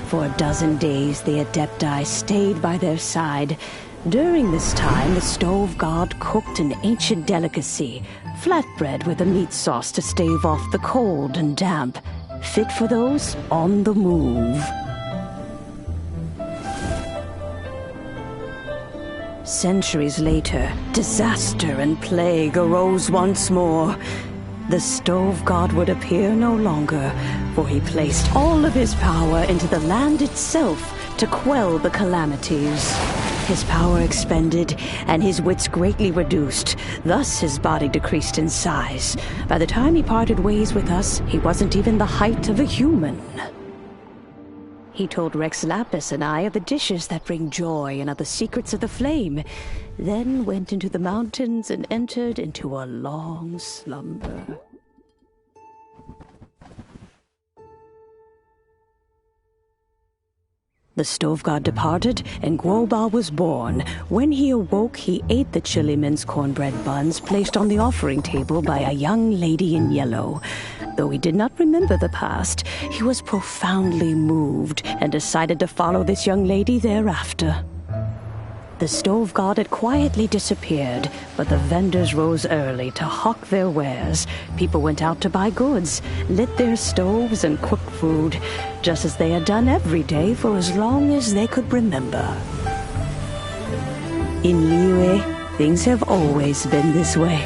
For a dozen days, the Adepti stayed by their side. During this time, the stove god cooked an ancient delicacy, flatbread with a meat sauce to stave off the cold and damp, fit for those on the move. Centuries later, disaster and plague arose once more. The stove god would appear no longer, for he placed all of his power into the land itself to quell the calamities. His power expended, and his wits greatly reduced. Thus his body decreased in size. By the time he parted ways with us, he wasn't even the height of a human. He told Rex Lapis and I of the dishes that bring joy and of the secrets of the flame, then went into the mountains and entered into a long slumber. The stove god departed, and Guoba was born. When he awoke, he ate the Chiliman's cornbread buns placed on the offering table by a young lady in yellow. Though he did not remember the past, he was profoundly moved and decided to follow this young lady thereafter. The stove god had quietly disappeared, but the vendors rose early to hawk their wares. People went out to buy goods, lit their stoves, and cooked food, just as they had done every day for as long as they could remember. In Liyue, things have always been this way.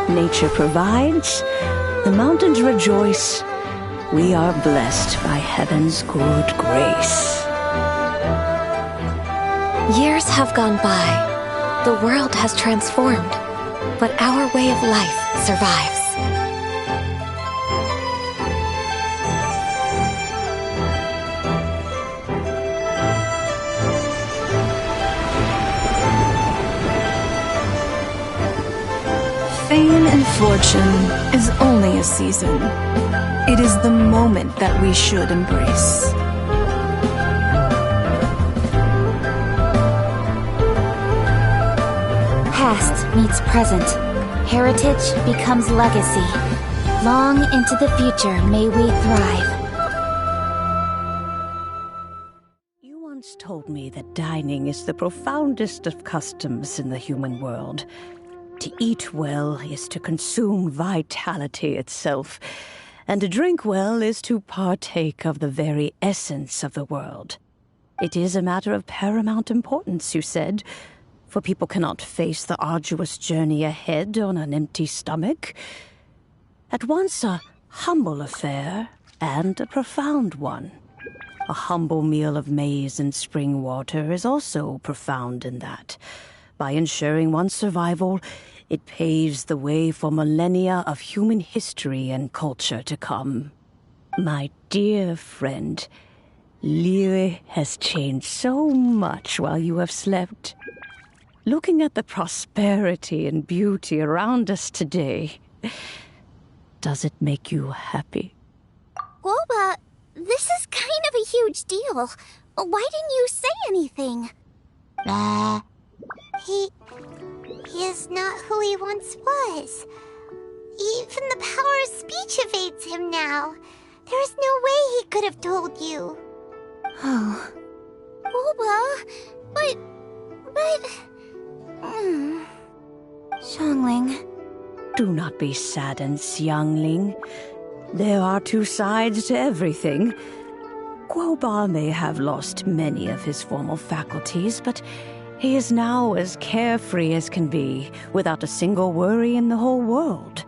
Nature provides, the mountains rejoice. We are blessed by heaven's good grace. Years have gone by. The world has transformed, but our way of life survives. Fame and fortune is only a season. It is the moment that we should embrace. Past meets present. Heritage becomes legacy. Long into the future may we thrive. You once told me that dining is the profoundest of customs in the human world. To eat well is to consume vitality itself, and to drink well is to partake of the very essence of the world. It is a matter of paramount importance, you said, for people cannot face the arduous journey ahead on an empty stomach. At once a humble affair and a profound one. A humble meal of maize and spring water is also profound in that. By ensuring one's survival, it paves the way for millennia of human history and culture to come. My dear friend, Liyue has changed so much while you have slept. Looking at the prosperity and beauty around us today, does it make you happy? Guoba, this is kind of a huge deal. Why didn't you say anything? He is not who he once was. Even the power of speech evades him now. There's no way he could have told you. Oh. Boba, Xiangling. Do not be saddened, Xiangling. There are two sides to everything. Guoba may have lost many of his formal faculties, but he is now as carefree as can be, without a single worry in the whole world.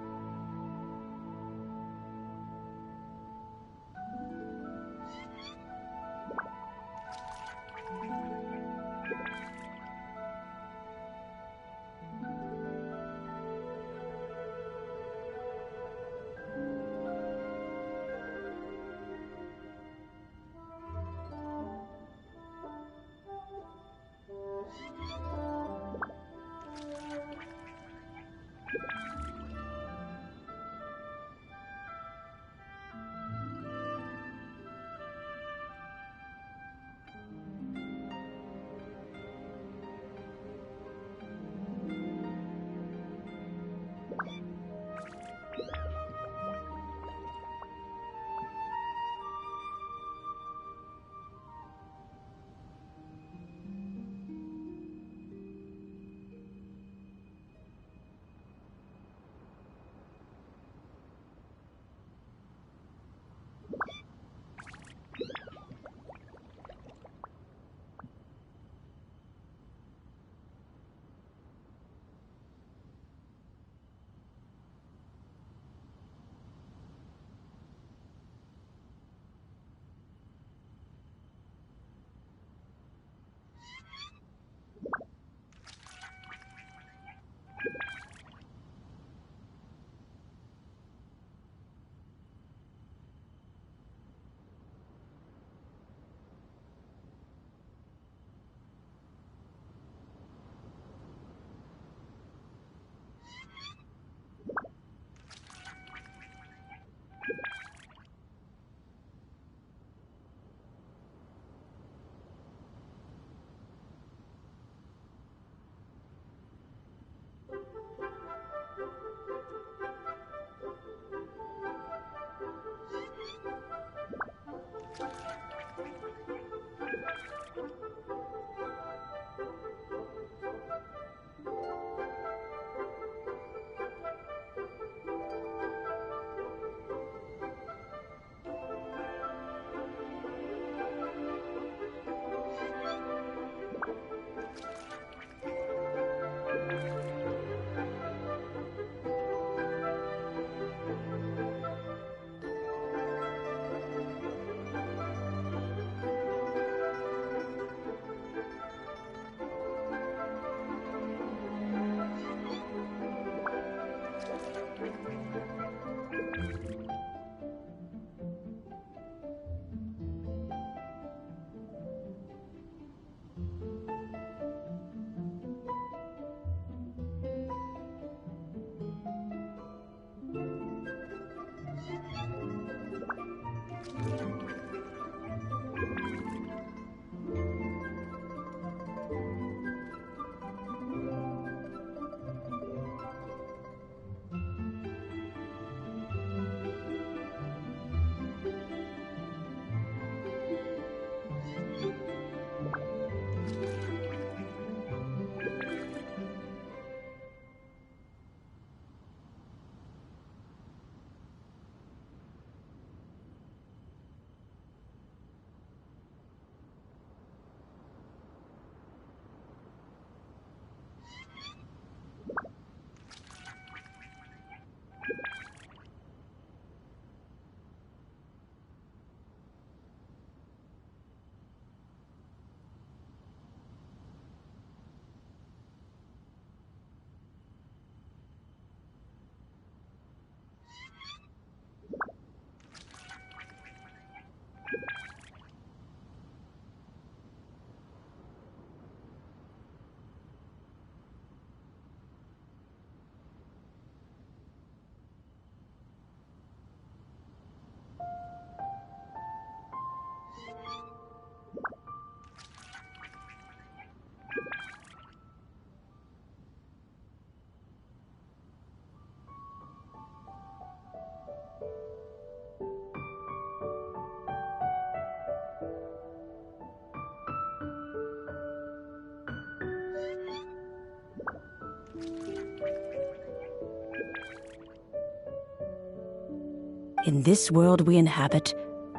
In this world we inhabit,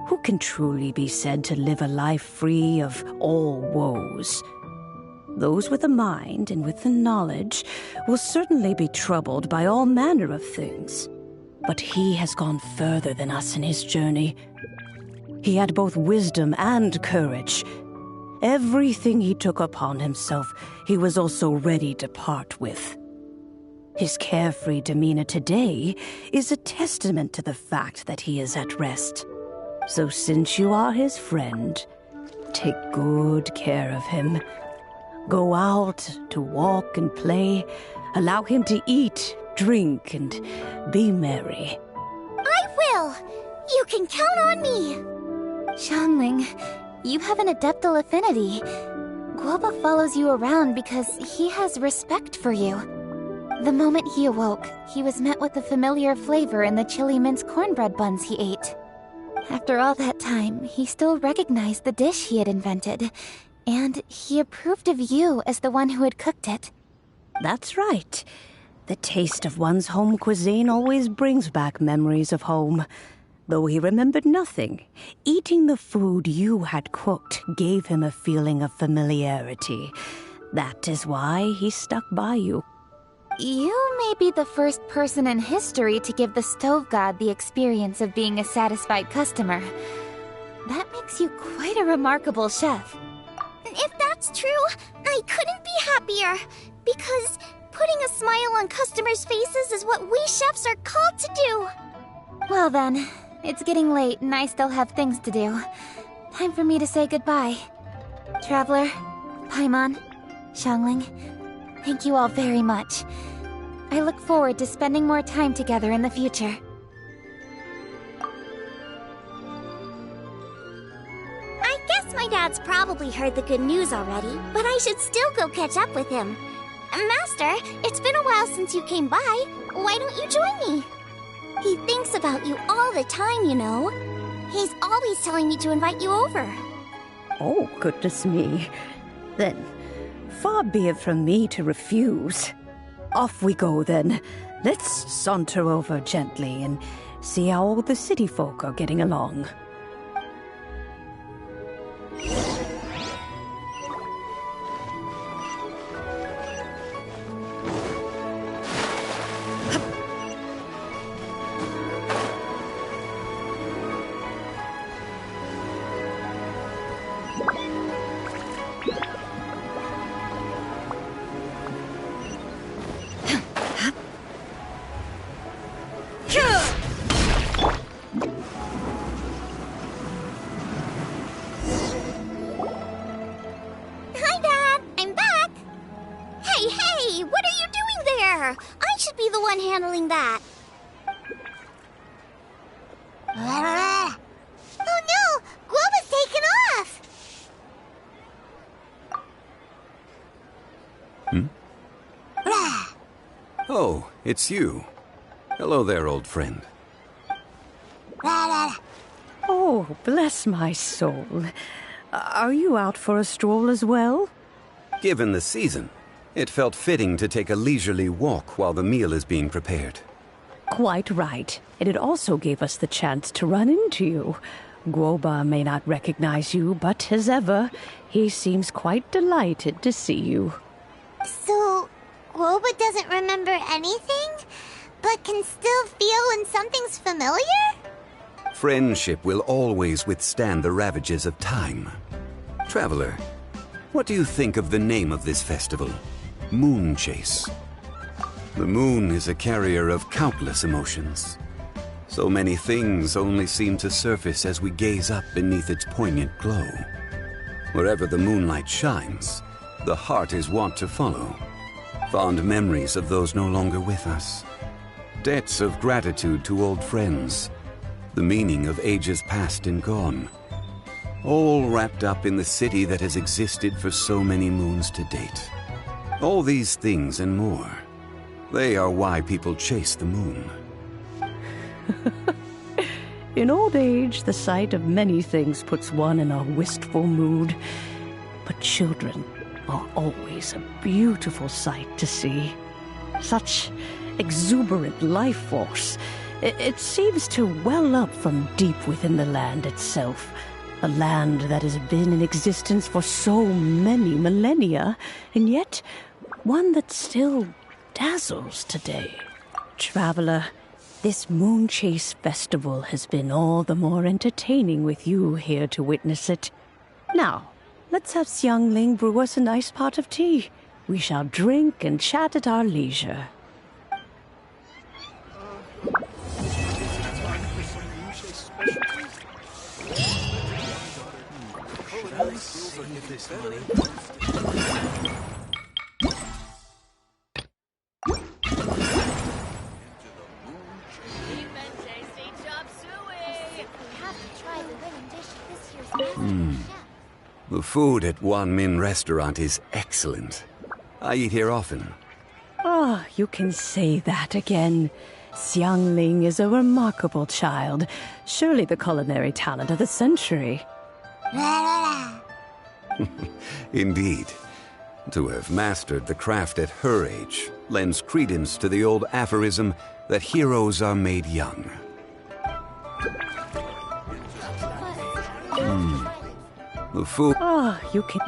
who can truly be said to live a life free of all woes? Those with a mind and with the knowledge will certainly be troubled by all manner of things. But he has gone further than us in his journey. He had both wisdom and courage. Everything he took upon himself, he was also ready to part with. His carefree demeanor today is a testament to the fact that he is at rest. So since you are his friend, take good care of him. Go out to walk and play. Allow him to eat, drink, and be merry. I will! You can count on me! Xiangling, you have an adeptal affinity. Guoba follows you around because he has respect for you. The moment he awoke, he was met with the familiar flavor in the chili mince cornbread buns he ate. After all that time, he still recognized the dish he had invented, and he approved of you as the one who had cooked it. That's right. The taste of one's home cuisine always brings back memories of home. Though he remembered nothing, eating the food you had cooked gave him a feeling of familiarity. That is why he stuck by you. You may be the first person in history to give the stove god the experience of being a satisfied customer. That makes you quite a remarkable chef. If that's true, I couldn't be happier. Because putting a smile on customers' faces is what we chefs are called to do. Well then, it's getting late and I still have things to do. Time for me to say goodbye. Traveler, Paimon, Xiangling, thank you all very much. I look forward to spending more time together in the future. I guess my dad's probably heard the good news already, but I should still go catch up with him. Master, it's been a while since you came by. Why don't you join me? He thinks about you all the time, you know. He's always telling me to invite you over. Oh, goodness me. Then, far be it from me to refuse. Off we go, then. Let's saunter over gently and see how all the city folk are getting along. Hi, Dad. I'm back. Hey, what are you doing there? I should be the one handling that. Oh no! Guoba's taken off! Oh, it's you. Hello there, old friend. Oh, bless my soul. Are you out for a stroll as well? Given the season, it felt fitting to take a leisurely walk while the meal is being prepared. Quite right. And it also gave us the chance to run into you. Guoba may not recognize you, but as ever, he seems quite delighted to see you. So, Guoba doesn't remember anything, but can still feel when something's familiar? Friendship will always withstand the ravages of time. Traveler, what do you think of the name of this festival? Moon Chase. The moon is a carrier of countless emotions. So many things only seem to surface as we gaze up beneath its poignant glow. Wherever the moonlight shines, the heart is wont to follow. Fond memories of those no longer with us. Debts of gratitude to old friends. The meaning of ages past and gone. All wrapped up in the city that has existed for so many moons to date. All these things and more. They are why people chase the moon. In old age, the sight of many things puts one in a wistful mood. But children are always a beautiful sight to see. Such exuberant life force, It seems to well up from deep within the land itself. A land that has been in existence for so many millennia, and yet one that still dazzles today. Traveler, this Moonchase Festival has been all the more entertaining with you here to witness it. Now, let's have Xiangling brew us a nice pot of tea. We shall drink and chat at our leisure. The food at Wan Min restaurant is excellent. I eat here often. Ah, you can say that again. Xiangling is a remarkable child. Surely the culinary talent of the century. Indeed. To have mastered the craft at her age lends credence to the old aphorism that heroes are made young. The food... Ah, you can...